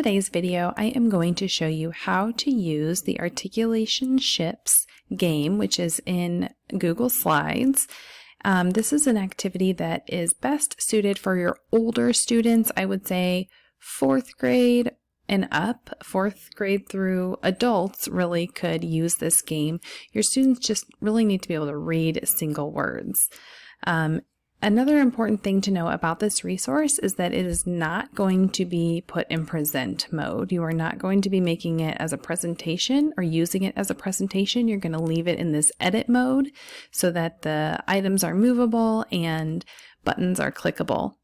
today's video, I am going to show you how to use the Articulation Ships game, which is in Google Slides. This is an activity that is best suited for your older students. I would say 4th grade and up. 4th grade through adults really could use this game. Your students just really need to be able to read single words. Another important thing to know about this resource is that it is not going to be put in present mode. You are not going to be making it as a presentation or using it as a presentation. You're going to leave it in this edit mode so that the items are movable and buttons are clickable.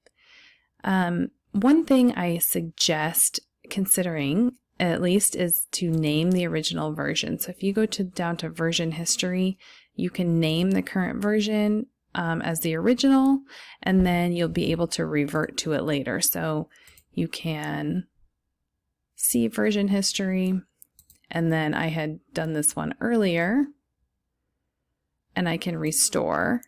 One thing I suggest considering at least is to name the original version. So if you go down to version history, you can name the current version as the original, and then you'll be able to revert to it later. So you can see version history, and then I had done this one earlier, and I can restore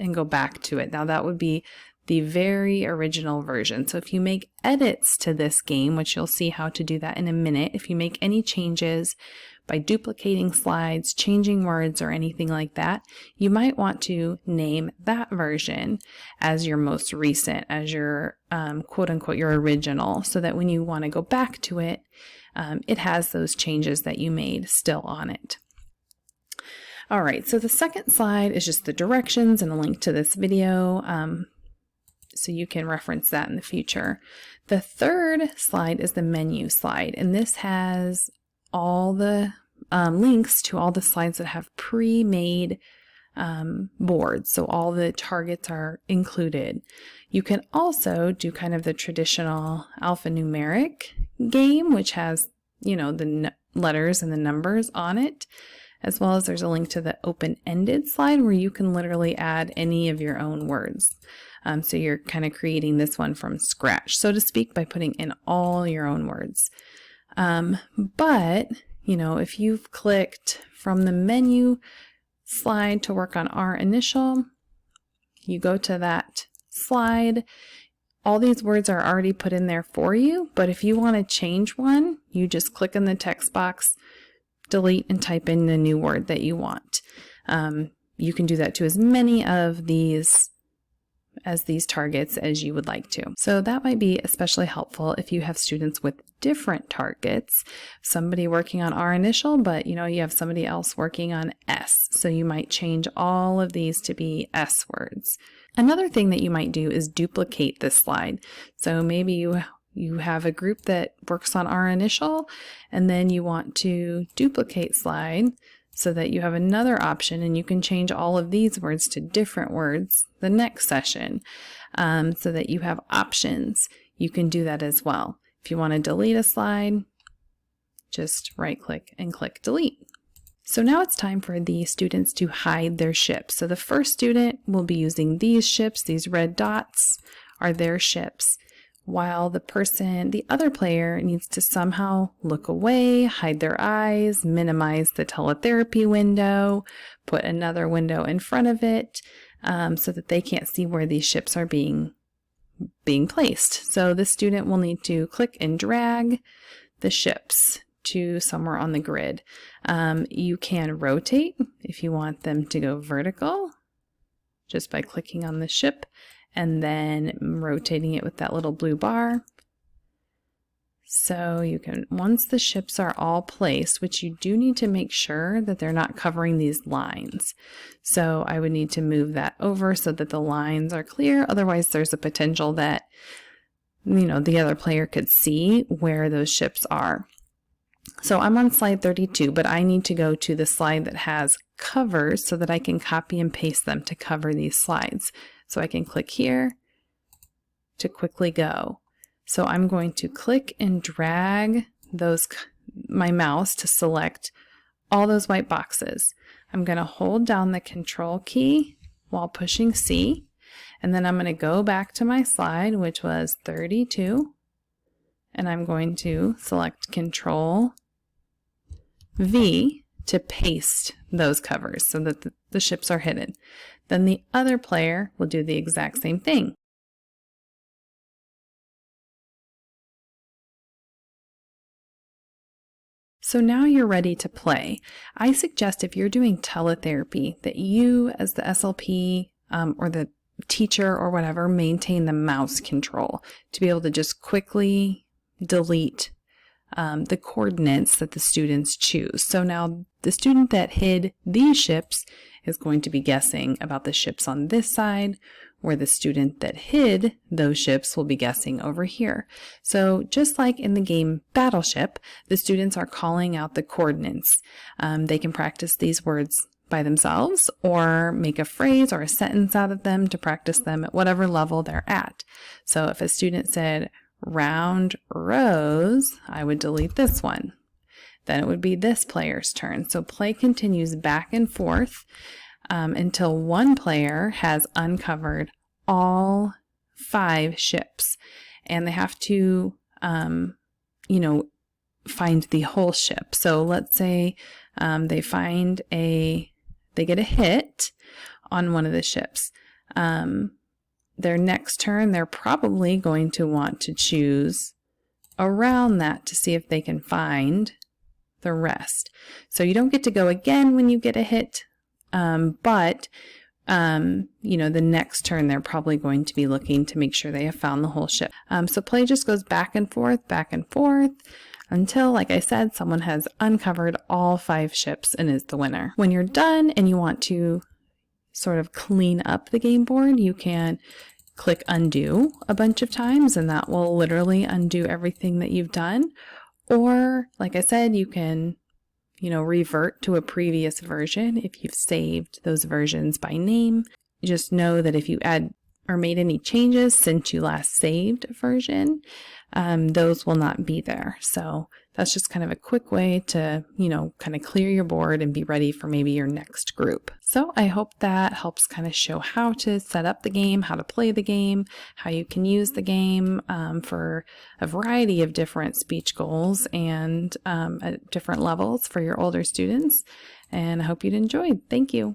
and go back to it. Now that would be the very original version. So if you make edits to this game, which you'll see how to do that in a minute, if you make any changes by duplicating slides, changing words, or anything like that, you might want to name that version as your most recent, as your quote-unquote your original, so that when you want to go back to it, it has those changes that you made still on it. All right, so the second slide is just the directions and a link to this video, so you can reference that in the future. The third slide is the menu slide, and this has all the links to all the slides that have pre-made boards, so all the targets are included. You can also do kind of the traditional alphanumeric game, which has, you know, the letters and the numbers on it, as well as there's a link to the open-ended slide where you can literally add any of your own words. So you're kind of creating this one from scratch, so to speak, by putting in all your own words. But, you know, if you've clicked from the menu slide to work on our initial, you go to that slide. All these words are already put in there for you, but if you want to change one, you just click in the text box, delete, and type in the new word that you want. You can do that to as many of these targets as you would like to. So that might be especially helpful if you have students with different targets, somebody working on our initial, but you know, you have somebody else working on S. So you might change all of these to be S words. Another thing that you might do is duplicate this slide. So maybe you have a group that works on our initial, and then you want to duplicate slide so that you have another option, and you can change all of these words to different words the next session, so that you have options. You can do that as well. If you want to delete a slide, just right click and click delete. So now it's time for the students to hide their ships. So the first student will be using these ships. These red dots are their ships, while the other player needs to somehow look away, hide their eyes, minimize the teletherapy window, put another window in front of it, so that they can't see where these ships are being placed. So the student will need to click and drag the ships to somewhere on the grid. You can rotate if you want them to go vertical, just by clicking on the ship and then rotating it with that little blue bar. So you can, once the ships are all placed, which you do need to make sure that they're not covering these lines. So I would need to move that over so that the lines are clear. Otherwise, there's a potential that, you know, the other player could see where those ships are. So I'm on slide 32, but I need to go to the slide that has covers so that I can copy and paste them to cover these slides. So I can click here to quickly go. So I'm going to click and drag my mouse to select all those white boxes. I'm going to hold down the Control key while pushing C, and then I'm going to go back to my slide, which was 32, and I'm going to select Control V to paste those covers so that the ships are hidden. Then the other player will do the exact same thing. So now you're ready to play. I suggest if you're doing teletherapy that you as the SLP or the teacher or whatever maintain the mouse control to be able to just quickly delete the coordinates that the students choose. So now the student that hid these ships is going to be guessing about the ships on this side, where the student that hid those ships will be guessing over here. So just like in the game Battleship, the students are calling out the coordinates. They can practice these words by themselves or make a phrase or a sentence out of them to practice them at whatever level they're at. So if a student said round rows, I would delete this one. Then it would be this player's turn. So play continues back and forth until one player has uncovered all 5 ships. And they have to, find the whole ship. So let's say they get a hit on one of the ships. Their next turn, they're probably going to want to choose around that to see if they can find the rest. So you don't get to go again when you get a hit, but the next turn they're probably going to be looking to make sure they have found the whole ship. So play just goes back and forth until, like I said, someone has uncovered all 5 ships and is the winner. When you're done and you want to sort of clean up the game board, you can click undo a bunch of times and that will literally undo everything that you've done. Or, like I said, you can, revert to a previous version if you've saved those versions by name. Just know that if you add or made any changes since you last saved a version, those will not be there. So that's just kind of a quick way to, kind of clear your board and be ready for maybe your next group. So I hope that helps kind of show how to set up the game, how to play the game, how you can use the game for a variety of different speech goals and at different levels for your older students. And I hope you'd enjoy. Thank you.